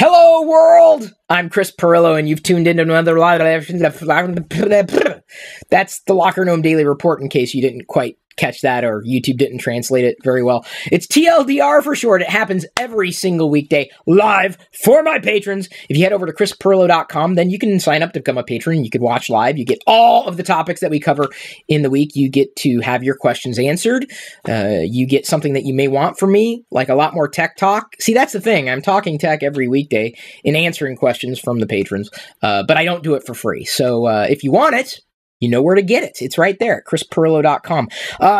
Hello, world! I'm Chris Pirillo, and you've tuned into another live. That's the LockerGnome Daily Report, in case you didn't quite catch that or YouTube didn't translate it very well. It's TLDR for short. It happens every single weekday live for my patrons. If you head over to chrispirillo.com, then you can sign up to become a patron. You can watch live. You get all of the topics that we cover in the week. You get to have your questions answered. You get something that you may want from me, like a lot more tech talk. See, that's the thing. I'm talking tech every weekday and answering questions from the patrons, but I don't do it for free. So if you want it, you know where to get it. It's right there at chrispirillo.com.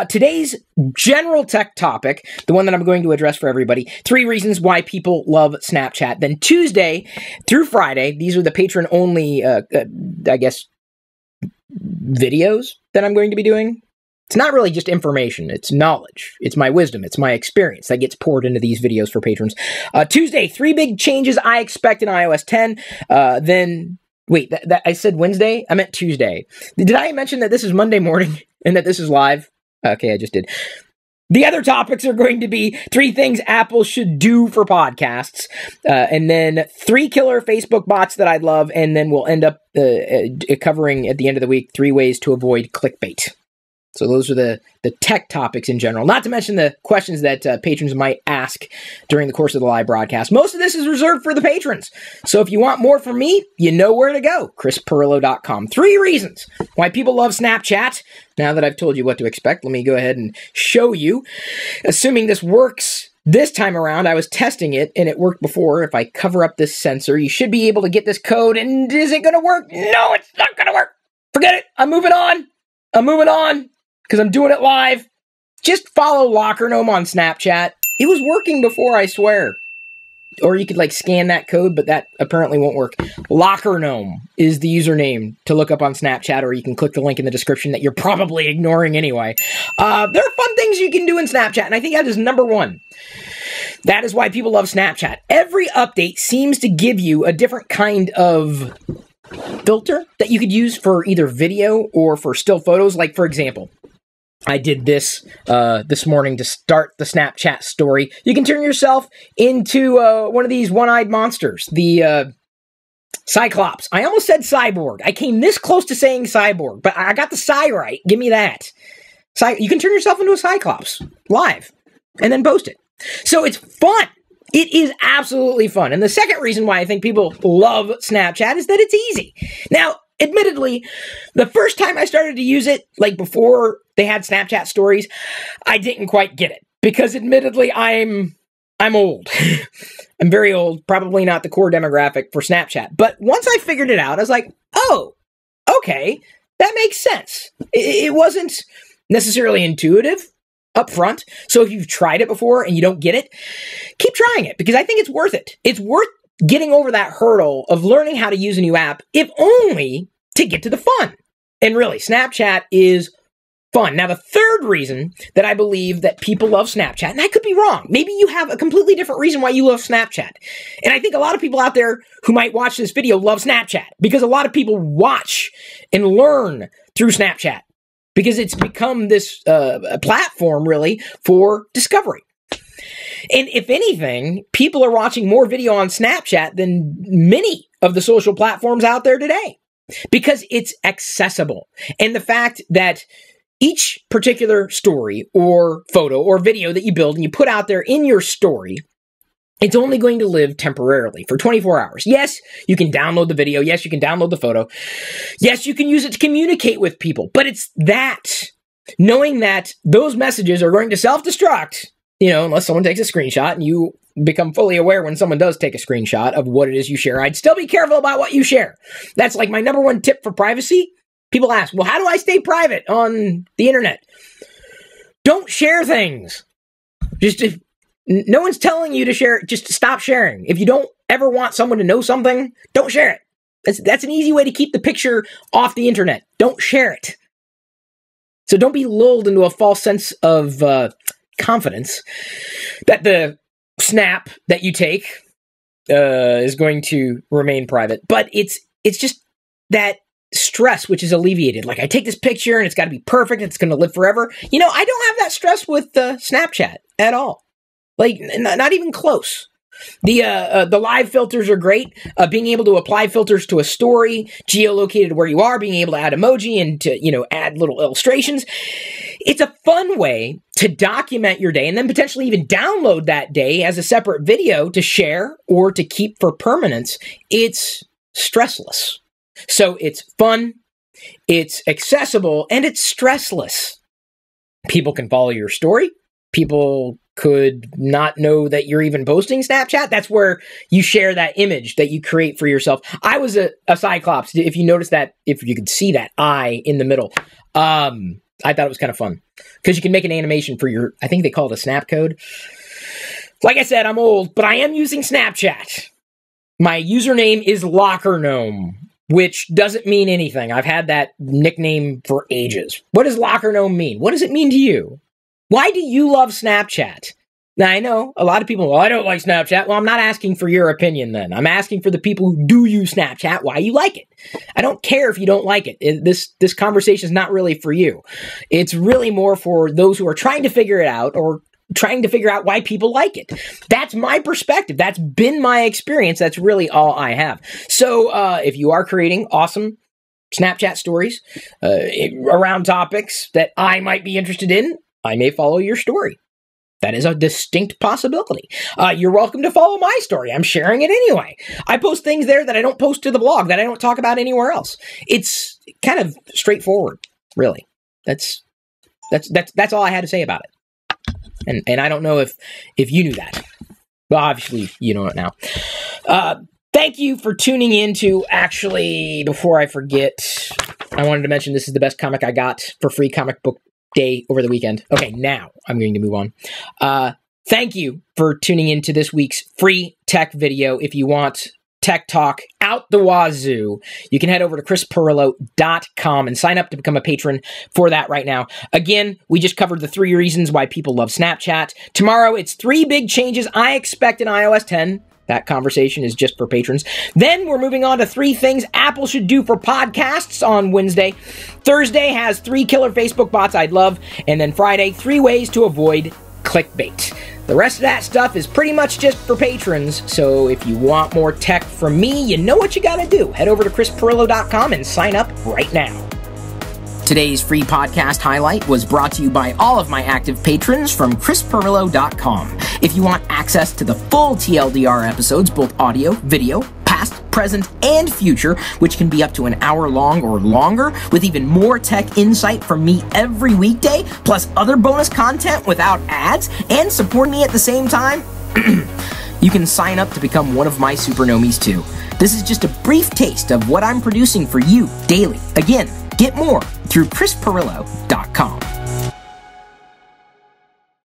Today's general tech topic, the one that I'm going to address for everybody, 3 reasons why people love Snapchat. Then Tuesday through Friday, these are the patron-only, I guess, videos that I'm going to be doing. It's not really just information. It's knowledge. It's my wisdom. It's my experience that gets poured into these videos for patrons. Tuesday, 3 big changes I expect in iOS 10. Then... Wait, I said Wednesday? I meant Tuesday. Did I mention that this is Monday morning and that this is live? Okay, I just did. The other topics are going to be 3 things Apple should do for podcasts, and then 3 killer Facebook bots that I'd love, and then we'll end up covering at the end of the week 3 ways to avoid clickbait. So those are the tech topics in general, not to mention the questions that patrons might ask during the course of the live broadcast. Most of this is reserved for the patrons. So if you want more from me, you know where to go, chrispirillo.com. 3 reasons why people love Snapchat. Now that I've told you what to expect, let me go ahead and show you. Assuming this works this time around, I was testing it, and it worked before. If I cover up this sensor, you should be able to get this code, and is it going to work? No, it's not going to work. Forget it. I'm moving on. Because I'm doing it live. Just follow LockerGnome on Snapchat. It was working before, I swear. Or you could, like, scan that code, but that apparently won't work. LockerGnome is the username to look up on Snapchat, or you can click the link in the description that you're probably ignoring anyway. There are fun things you can do in Snapchat, and I think that is number 1. That is why people love Snapchat. Every update seems to give you a different kind of filter that you could use for either video or for still photos. Like, for example, I did this this morning to start the Snapchat story. You can turn yourself into one of these one-eyed monsters, the Cyclops. I almost said cyborg. I came this close to saying cyborg, but I got the Cy right. Give me that. You can turn yourself into a Cyclops live and then post it. So it's fun. It is absolutely fun. And the second reason why I think people love Snapchat is that it's easy. Now, admittedly, the first time I started to use it, like before they had Snapchat stories, I didn't quite get it. Because admittedly, I'm old. I'm very old, probably not the core demographic for Snapchat. But once I figured it out, I was like, oh, okay, that makes sense. It wasn't necessarily intuitive up front. So if you've tried it before and you don't get it, keep trying it, because I think it's worth it. It's worth getting over that hurdle of learning how to use a new app, if only to get to the fun. And really, Snapchat is fun. Now, the third reason that I believe that people love Snapchat, and I could be wrong, maybe you have a completely different reason why you love Snapchat. And I think a lot of people out there who might watch this video love Snapchat, because a lot of people watch and learn through Snapchat, because it's become this platform, really, for discovery. And if anything, people are watching more video on Snapchat than many of the social platforms out there today, because it's accessible. And the fact that each particular story or photo or video that you build and you put out there in your story, it's only going to live temporarily for 24 hours. Yes, you can download the video. Yes, you can download the photo. Yes, you can use it to communicate with people. But it's that, knowing that those messages are going to self-destruct, unless someone takes a screenshot, and you become fully aware when someone does take a screenshot of what it is you share. I'd still be careful about what you share. That's like my number 1 tip for privacy. People ask, well, how do I stay private on the internet? Don't share things. No one's telling you to share it. Just stop sharing. If you don't ever want someone to know something, don't share it. That's an easy way to keep the picture off the internet. Don't share it. So don't be lulled into a false sense of confidence that the snap that you take is going to remain private. But it's just that stress which is alleviated. Like, I take this picture and it's got to be perfect. It's going to live forever. I don't have that stress with Snapchat at all. Like, not even close. The live filters are great. Being able to apply filters to a story, geolocated where you are, being able to add emoji and to, add little illustrations. It's a fun way to document your day and then potentially even download that day as a separate video to share or to keep for permanence. It's stressless. So it's fun, it's accessible, and it's stressless. People can follow your story. People could not know that you're even posting Snapchat. That's where you share that image that you create for yourself. I was a Cyclops. If you notice that, if you could see that eye in the middle, I thought it was kind of fun because you can make an animation for your, I think they call it a snap code. Like I said, I'm old, but I am using Snapchat. My username is LockerGnome, which doesn't mean anything. I've had that nickname for ages. What does LockerGnome mean? What does it mean to you? Why do you love Snapchat? Now, I know a lot of people, well, I don't like Snapchat. Well, I'm not asking for your opinion then. I'm asking for the people who do use Snapchat, why you like it. I don't care if you don't like it. This conversation is not really for you. It's really more for those who are trying to figure it out or trying to figure out why people like it. That's my perspective. That's been my experience. That's really all I have. So if you are creating awesome Snapchat stories around topics that I might be interested in, I may follow your story. That is a distinct possibility. You're welcome to follow my story. I'm sharing it anyway. I post things there that I don't post to the blog, that I don't talk about anywhere else. It's kind of straightforward, really. That's all I had to say about it. And I don't know if you knew that. Well, obviously, you know it now. Thank you for tuning in to, actually, before I forget, I wanted to mention this is the best comic I got for free comic book day over the weekend. Okay, now I'm going to move on. Thank you for tuning in to this week's free tech video. If you want tech talk out the wazoo, you can head over to chrispirillo.com and sign up to become a patron for that right now. Again, we just covered the 3 reasons why people love Snapchat. Tomorrow, it's 3 big changes I expect in iOS 10. That conversation is just for patrons. Then we're moving on to 3 things Apple should do for podcasts on Wednesday. Thursday has 3 killer Facebook bots I'd love. And then Friday, 3 ways to avoid clickbait. The rest of that stuff is pretty much just for patrons. So if you want more tech from me, you know what you gotta do. Head over to chrispirillo.com and sign up right now. Today's free podcast highlight was brought to you by all of my active patrons from chrispirillo.com. If you want access to the full TLDR episodes, both audio, video, past, present, and future, which can be up to an hour long or longer, with even more tech insight from me every weekday, plus other bonus content without ads, and support me at the same time, you can sign up to become one of my supernomies too. This is just a brief taste of what I'm producing for you daily. Again, get more through chrispirillo.com.